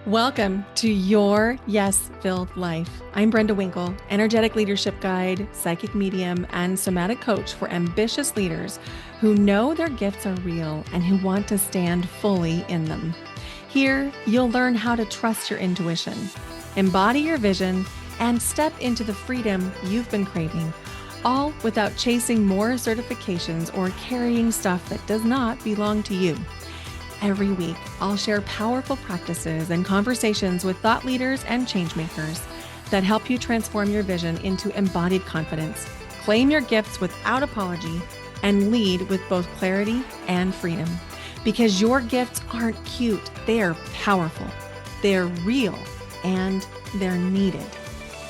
Welcome to Your Yes Filled Life. I'm Brenda Winkle, energetic leadership guide, psychic medium, and somatic coach for ambitious leaders who know their gifts are real and who want to stand fully in them. Here, you'll learn how to trust your intuition, embody your vision, and step into the freedom you've been craving, all without chasing more certifications or carrying stuff that does not belong to you. Every week, I'll share powerful practices and conversations with thought leaders and changemakers that help you transform your vision into embodied confidence, claim your gifts without apology, and lead with both clarity and freedom. Because your gifts aren't cute, they're powerful, they're real, and they're needed.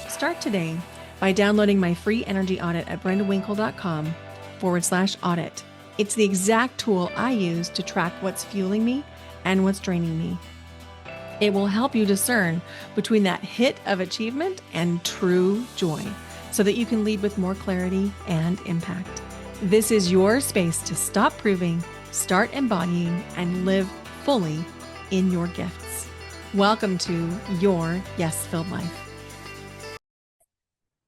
Start today by downloading my free energy audit at brendawinkle.com/audit. It's the exact tool I use to track what's fueling me and what's draining me. It will help you discern between that hit of achievement and true joy so that you can lead with more clarity and impact. This is your space to stop proving, start embodying, and live fully in your gifts. Welcome to Your Yes-Filled Life.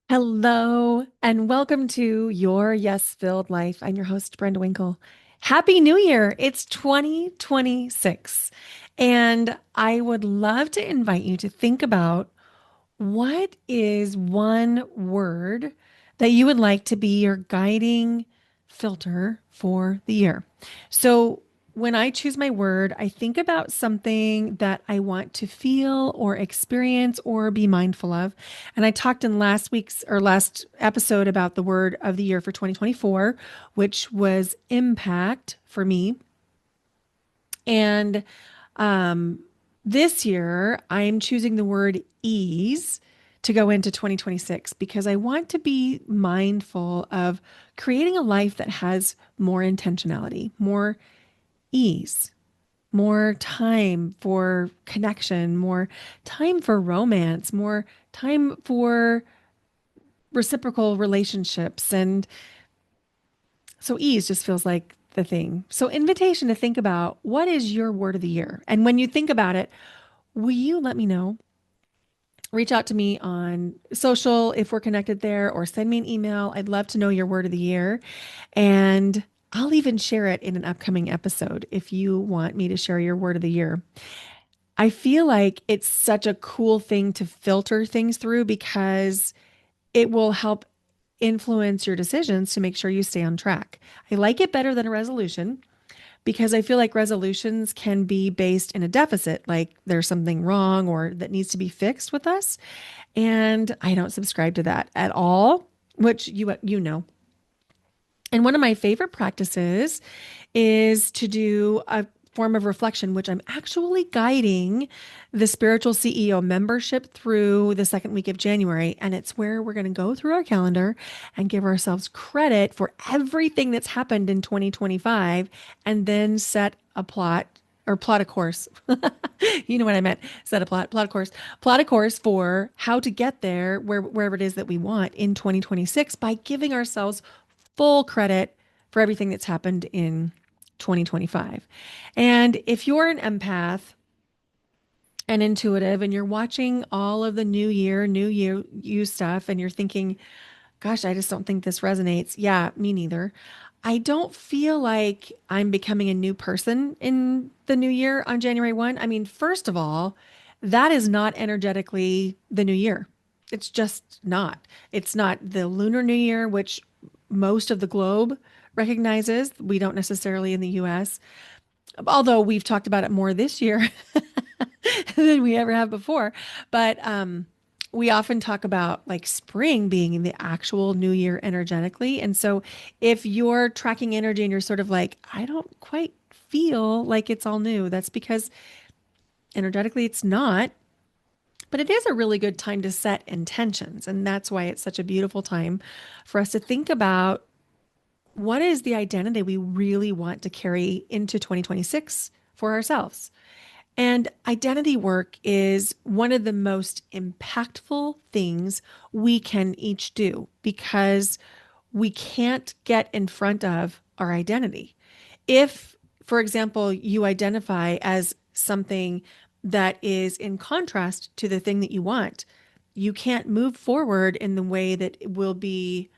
Hello, and welcome to Your Yes-Filled Life. I'm your host, Brenda Winkle. Happy New Year. It's 2026. And I would love to invite you to think about what is one word that you would like to be your guiding filter for the year. So when I choose my word, I think about something that I want to feel or experience or be mindful of. And I talked in last episode about the word of the year for 2024, which was impact for me. And this year, I'm choosing the word ease to go into 2026 because I want to be mindful of creating a life that has more intentionality, more ease, more time for connection, more time for romance, more time for reciprocal relationships. And so ease just feels like the thing. So invitation to think about what is your word of the year? And when you think about it, will you let me know? Reach out to me on social if we're connected there, or send me an email. I'd love to know your word of the year. And I'll even share it in an upcoming episode if you want me to share your word of the year. I feel like it's such a cool thing to filter things through because it will help influence your decisions to make sure you stay on track. I like it better than a resolution because I feel like resolutions can be based in a deficit, like there's something wrong or that needs to be fixed with us. And I don't subscribe to that at all, which you know. And one of my favorite practices is to do a form of reflection, which I'm actually guiding the Spiritual CEO membership through the second week of January. And it's where we're going to go through our calendar and give ourselves credit for everything that's happened in 2025 and then set a plot or plot a course. You know what I meant? Set a plot a course for how to get there wherever it is that we want in 2026 by giving ourselves full credit for everything that's happened in 2025. And if you're an empath and intuitive and you're watching all of the new year, you stuff, and you're thinking, gosh, I just don't think this resonates. Yeah, me neither. I don't feel like I'm becoming a new person in the new year on January 1. I mean, first of all, that is not energetically the new year. It's just not. It's not the lunar new year, which most of the globe recognizes. We don't necessarily in the US, although we've talked about it more this year than we ever have before. But we often talk about like spring being the actual new year energetically. And so if you're tracking energy and you're sort of like, I don't quite feel like it's all new, that's because energetically it's not. But it is a really good time to set intentions. And that's why it's such a beautiful time for us to think about what is the identity we really want to carry into 2026 for ourselves. And identity work is one of the most impactful things we can each do because we can't get in front of our identity. If, for example, you identify as something that is in contrast to the thing that you want, you can't move forward in the way that it will be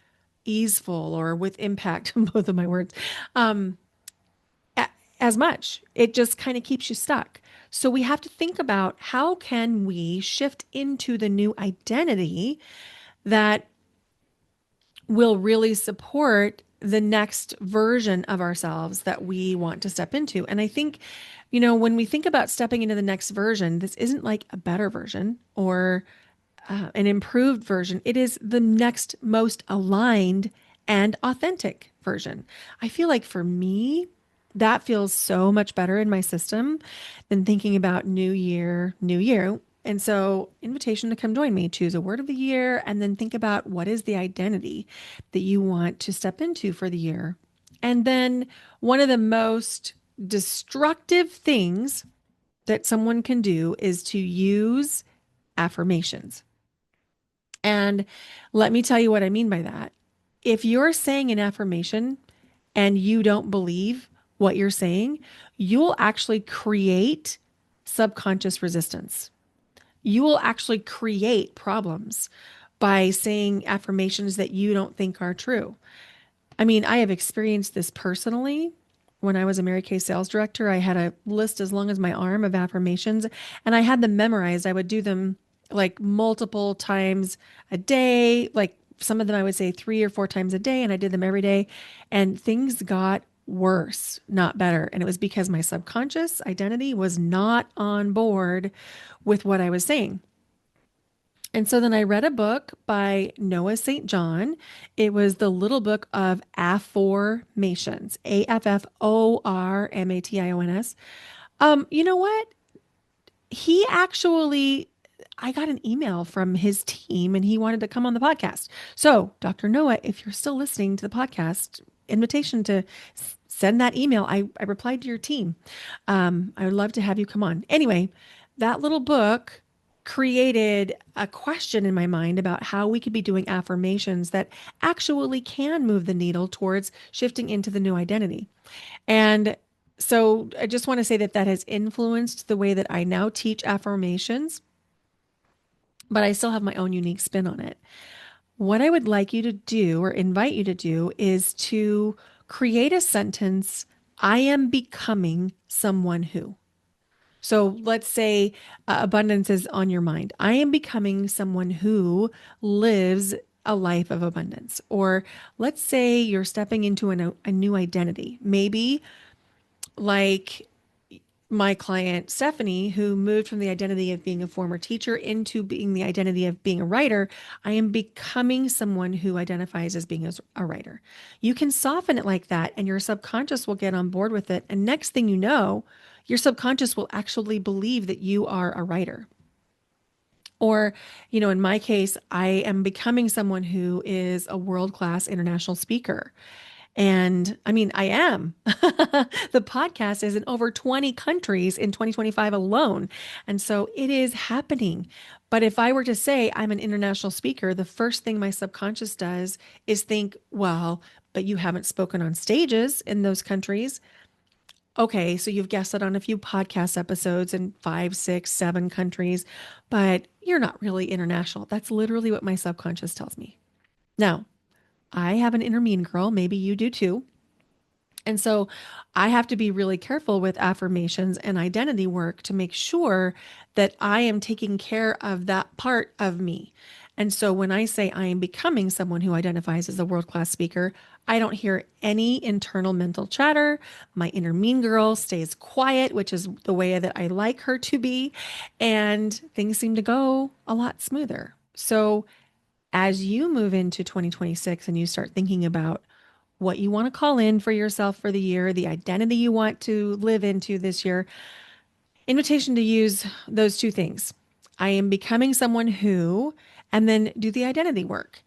easeful or with impact, both of my words, um, as much. It just kind of keeps you stuck. So we have to think about how can we shift into the new identity that will really support the next version of ourselves that we want to step into. And I think, when we think about stepping into the next version, this isn't like a better version or an improved version. It is the next most aligned and authentic version. I feel like for me, that feels so much better in my system than thinking about new year, new year. And so, invitation to come join me, choose a word of the year, and then think about what is the identity that you want to step into for the year. And then, one of the most destructive things that someone can do is to use affirmations. And let me tell you what I mean by that. If you're saying an affirmation and you don't believe what you're saying, you'll actually create subconscious resistance. You will actually create problems by saying affirmations that you don't think are true. I mean, I have experienced this personally. When I was a Mary Kay sales director, I had a list as long as my arm of affirmations, and I had them memorized. I would do them like multiple times a day. Like some of them I would say 3 or 4 times a day, and I did them every day. And things got worse, not better. And it was because my subconscious identity was not on board with what I was saying. And so then I read a book by Noah St. John. It was the little book of affirmations, Affformations. You know what? He actually, I got an email from his team and he wanted to come on the podcast. So, Dr. Noah, if you're still listening to the podcast, invitation to send that email. I replied to your team. I would love to have you come on. Anyway, that little book created a question in my mind about how we could be doing affirmations that actually can move the needle towards shifting into the new identity. And so I just want to say that that has influenced the way that I now teach affirmations, but I still have my own unique spin on it. What I would like you to do or invite you to do is to create a sentence, I am becoming someone who. So let's say abundance is on your mind. I am becoming someone who lives a life of abundance. Or let's say you're stepping into a new identity. Maybe like my client Stephanie, who moved from the identity of being a former teacher into being the identity of being a writer, I am becoming someone who identifies as being a writer. You can soften it like that, and your subconscious will get on board with it. And next thing you know, your subconscious will actually believe that you are a writer. Or, in my case, I am becoming someone who is a world class international speaker. And I mean, I am. The podcast is in over 20 countries in 2025 alone. And so it is happening. But if I were to say I'm an international speaker, the first thing my subconscious does is think, well, but you haven't spoken on stages in those countries. Okay, so you've guested on a few podcast episodes in 5, 6, 7 countries, but you're not really international. That's literally what my subconscious tells me. Now, I have an inner mean girl. Maybe you do too. And so I have to be really careful with affirmations and identity work to make sure that I am taking care of that part of me. And so when I say I am becoming someone who identifies as a world class speaker, I don't hear any internal mental chatter. My inner mean girl stays quiet, which is the way that I like her to be. And things seem to go a lot smoother. So as you move into 2026 and you start thinking about what you want to call in for yourself for the year, the identity you want to live into this year, invitation to use those two things. I am becoming someone who, and then do the identity work.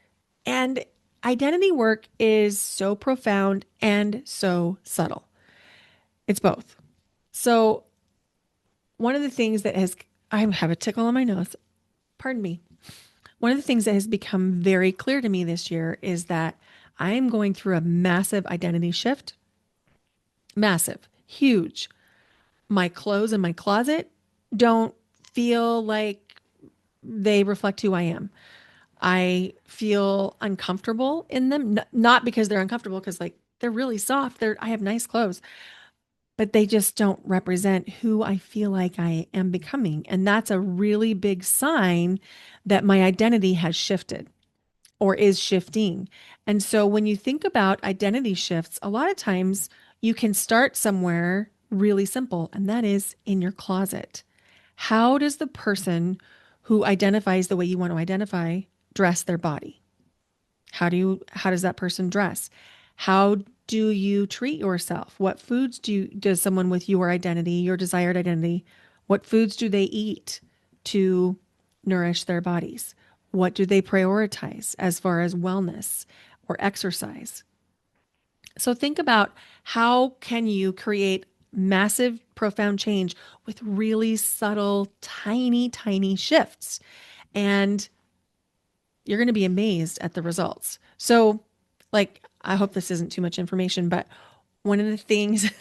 And identity work is so profound and so subtle. It's both. So, one of the things that has, I have a tickle on my nose, pardon me. One of the things that has become very clear to me this year is that I am going through a massive identity shift. Massive, huge. My clothes in my closet don't feel like they reflect who I am. I feel uncomfortable in them, not because they're uncomfortable, because like they're really soft. I have nice clothes, but they just don't represent who I feel like I am becoming. And that's a really big sign that my identity has shifted or is shifting. And so when you think about identity shifts, a lot of times you can start somewhere really simple, and that is in your closet. How does the person who identifies the way you want to identify dress their body? How does that person dress? How do you treat yourself? What foods does someone with your identity, your desired identity, what foods do they eat to nourish their bodies? What do they prioritize as far as wellness or exercise? So think about how can you create massive profound change with really subtle tiny shifts, and you're going to be amazed at the results. So, like, I hope this isn't too much information, but one of the things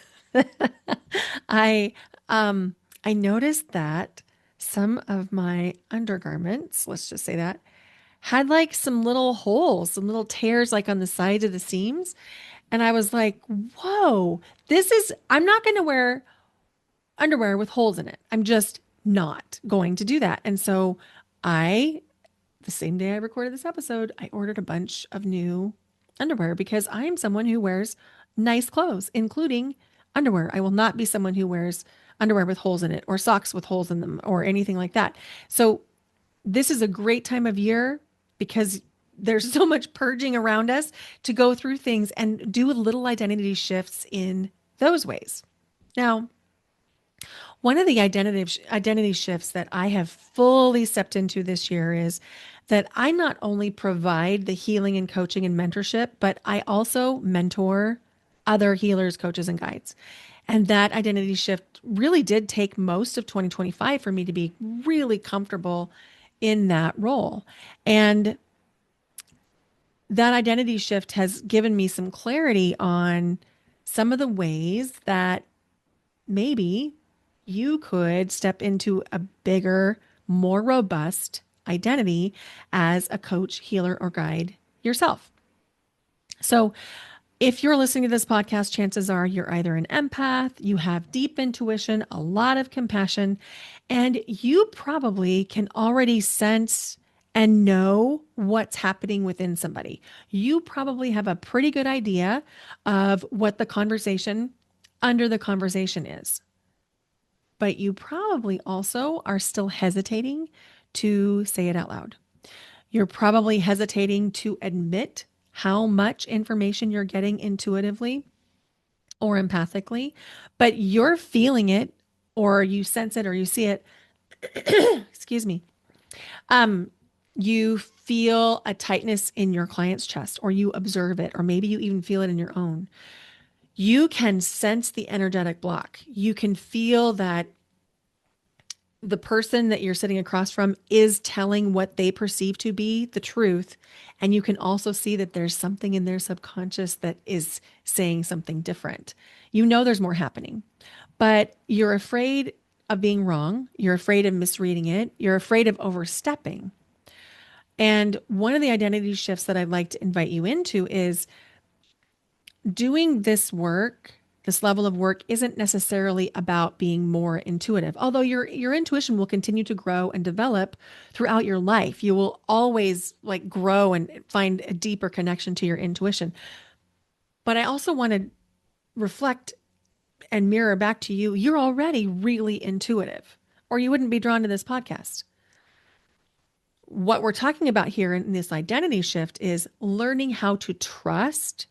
I I noticed that some of my undergarments, let's just say that, had like some little holes, some little tears like on the sides of the seams. And I was like, whoa, I'm not going to wear underwear with holes in it. I'm just not going to do that. And so I the same day I recorded this episode, I ordered a bunch of new underwear because I am someone who wears nice clothes, including underwear. I will not be someone who wears underwear with holes in it or socks with holes in them or anything like that. So, this is a great time of year because there's so much purging around us to go through things and do little identity shifts in those ways. Now, one of the identity shifts that I have fully stepped into this year is that I not only provide the healing and coaching and mentorship, but I also mentor other healers, coaches, and guides. And that identity shift really did take most of 2025 for me to be really comfortable in that role. And that identity shift has given me some clarity on some of the ways that maybe you could step into a bigger, more robust identity as a coach, healer, or guide yourself. So, if you're listening to this podcast, chances are you're either an empath, you have deep intuition, a lot of compassion, and you probably can already sense and know what's happening within somebody. You probably have a pretty good idea of what the conversation under the conversation is, but you probably also are still hesitating to say it out loud. You're probably hesitating to admit how much information you're getting intuitively or empathically, but you're feeling it or you sense it or you see it. Excuse me. Um, you feel a tightness in your client's chest, or you observe it, or maybe you even feel it in your own. You can sense the energetic block. You can feel that the person that you're sitting across from is telling what they perceive to be the truth. And you can also see that there's something in their subconscious that is saying something different. You know there's more happening, but you're afraid of being wrong. You're afraid of misreading it. You're afraid of overstepping. And one of the identity shifts that I'd like to invite you into is doing this work, this level of work isn't necessarily about being more intuitive. Although your intuition will continue to grow and develop throughout your life. You will always like grow and find a deeper connection to your intuition. But I also want to reflect and mirror back to you, you're already really intuitive, or you wouldn't be drawn to this podcast. What we're talking about here in this identity shift is learning how to trust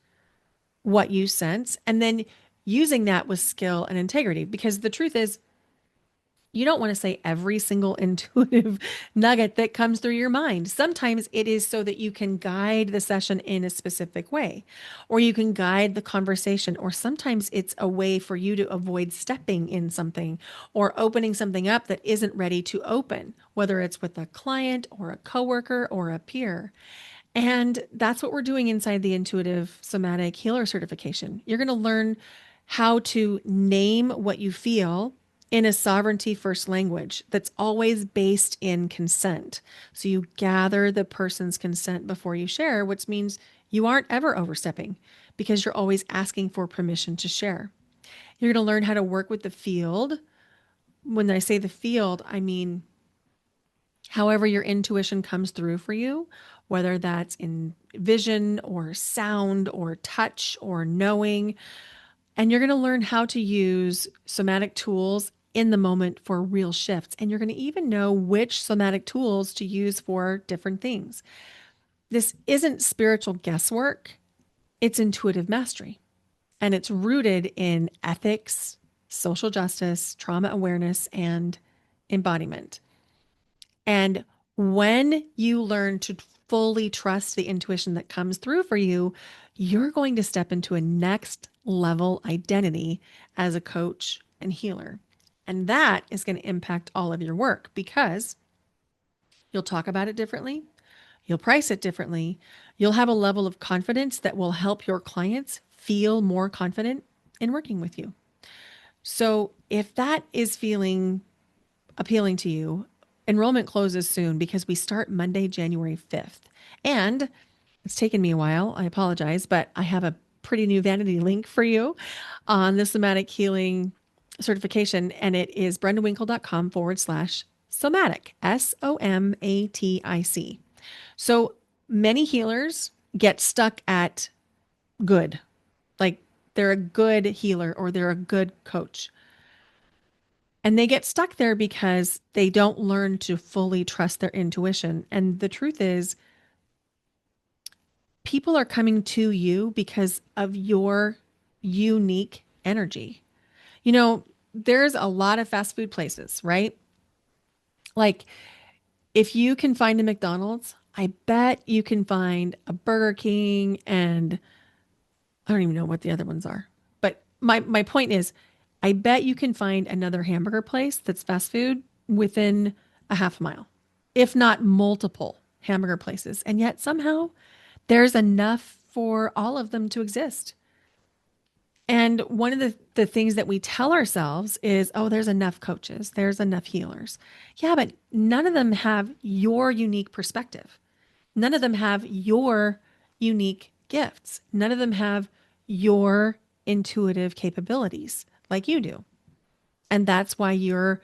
what you sense and then using that with skill and integrity. Because the truth is, you don't want to say every single intuitive nugget that comes through your mind. Sometimes it is so that you can guide the session in a specific way, or you can guide the conversation, or sometimes it's a way for you to avoid stepping in something or opening something up that isn't ready to open, whether it's with a client or a coworker or a peer. And that's what we're doing inside the Intuitive Somatic Healer Certification. You're going to learn how to name what you feel in a sovereignty first language that's always based in consent. So you gather the person's consent before you share, which means you aren't ever overstepping because you're always asking for permission to share. You're going to learn how to work with the field. When I say the field, I mean however your intuition comes through for you, whether that's in vision or sound or touch or knowing. And you're going to learn how to use somatic tools in the moment for real shifts. And you're going to even know which somatic tools to use for different things. This isn't spiritual guesswork, it's intuitive mastery. And it's rooted in ethics, social justice, trauma awareness, and embodiment. And when you learn to fully trust the intuition that comes through for you, you're going to step into a next level identity as a coach and healer. And that is going to impact all of your work because you'll talk about it differently. You'll price it differently. You'll have a level of confidence that will help your clients feel more confident in working with you. So if that is feeling appealing to you, enrollment closes soon because we start Monday, January 5th. And it's taken me a while. I apologize, but I have a pretty new vanity link for you on the somatic healing certification. And it is brendawinkle.com/somatic, SOMATIC. So many healers get stuck at good, like they're a good healer or they're a good coach. And they get stuck there because they don't learn to fully trust their intuition. And the truth is, people are coming to you because of your unique energy. You know, there's a lot of fast food places, right? Like, if you can find a McDonald's, I bet you can find a Burger King and I don't even know what the other ones are. But my point is, I bet you can find another hamburger place that's fast food within a half mile, if not multiple hamburger places. And yet somehow there's enough for all of them to exist. And one of the things that we tell ourselves is, oh, there's enough coaches, there's enough healers. Yeah, but none of them have your unique perspective. None of them have your unique gifts. None of them have your intuitive capabilities like you do. And that's why you're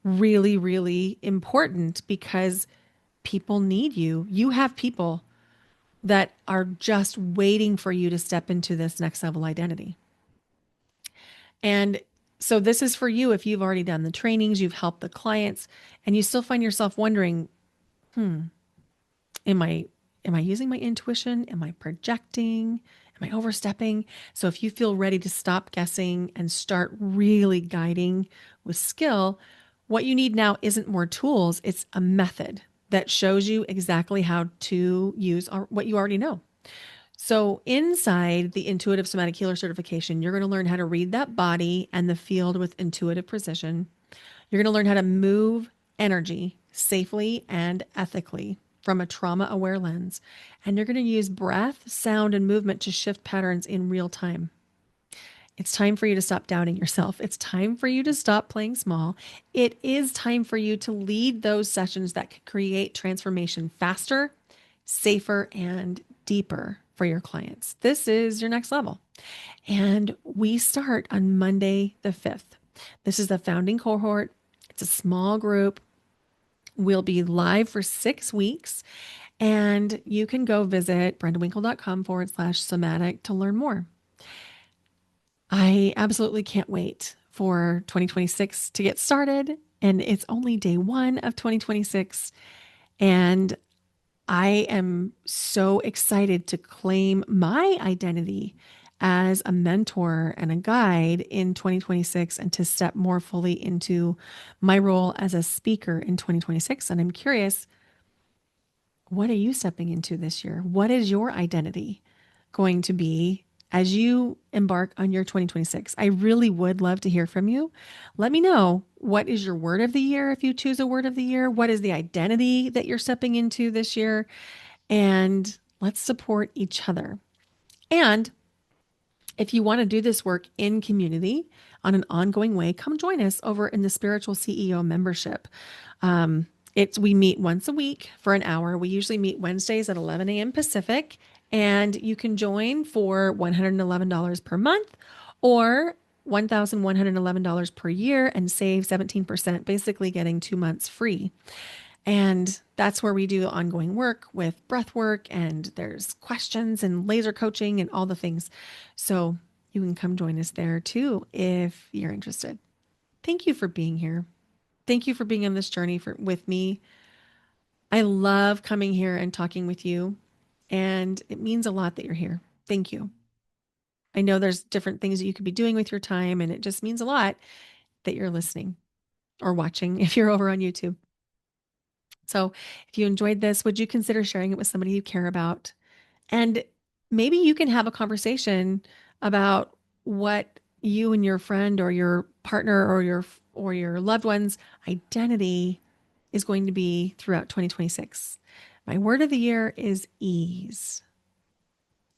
really, really important because people need you. You have people that are just waiting for you to step into this next level identity. And so this is for you if you've already done the trainings, you've helped the clients, and you still find yourself wondering, am I using my intuition? Am I projecting? Am I overstepping? So if you feel ready to stop guessing and start really guiding with skill, what you need now isn't more tools, it's a method that shows you exactly how to use what you already know. So inside the Intuitive Somatic Healer Certification, you're going to learn how to read that body and the field with intuitive precision. You're going to learn how to move energy safely and ethically from a trauma-aware lens. And you're going to use breath, sound, and movement to shift patterns in real time. It's time for you to stop doubting yourself. It's time for you to stop playing small. It is time for you to lead those sessions that can create transformation faster, safer, and deeper for your clients. This is your next level. And we start on Monday the 5th. This is the founding cohort. It's a small group. We'll be live for 6 weeks. And you can go visit brendawinkle.com/somatic to learn more. I absolutely can't wait for 2026 to get started. And it's only day 1 of 2026. And I am so excited to claim my identity as a mentor and a guide in 2026 and to step more fully into my role as a speaker in 2026. And I'm curious, what are you stepping into this year? What is your identity going to be as you embark on your 2026? I really would love to hear from you. Let me know, what is your word of the year if you choose a word of the year? What is the identity that you're stepping into this year? And let's support each other. And If you want to do this work in community on an ongoing way, come join us over in the Spiritual CEO membership. We meet once a week for an hour. We usually meet Wednesdays at 11 a.m. Pacific, and you can join for $111 per month or $1,111 per year and save 17%, basically getting 2 months free. And that's where we do ongoing work with breath work, and there's questions and laser coaching and all the things. So you can come join us there too if you're interested. Thank you for being here. Thank you for being on this journey with me. I love coming here and talking with you, and it means a lot that you're here. Thank you. I know there's different things that you could be doing with your time, and it just means a lot that you're listening or watching if you're over on YouTube. So if you enjoyed this, would you consider sharing it with somebody you care about? And maybe you can have a conversation about what you and your friend or your partner or your loved one's identity is going to be throughout 2026. My word of the year is ease.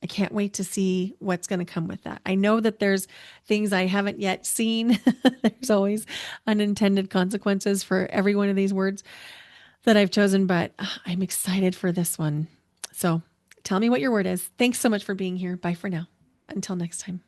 I can't wait to see what's going to come with that. I know that there's things I haven't yet seen. There's always unintended consequences for every one of these words that I've chosen, but I'm excited for this one. So tell me what your word is. Thanks so much for being here. Bye for now. Until next time.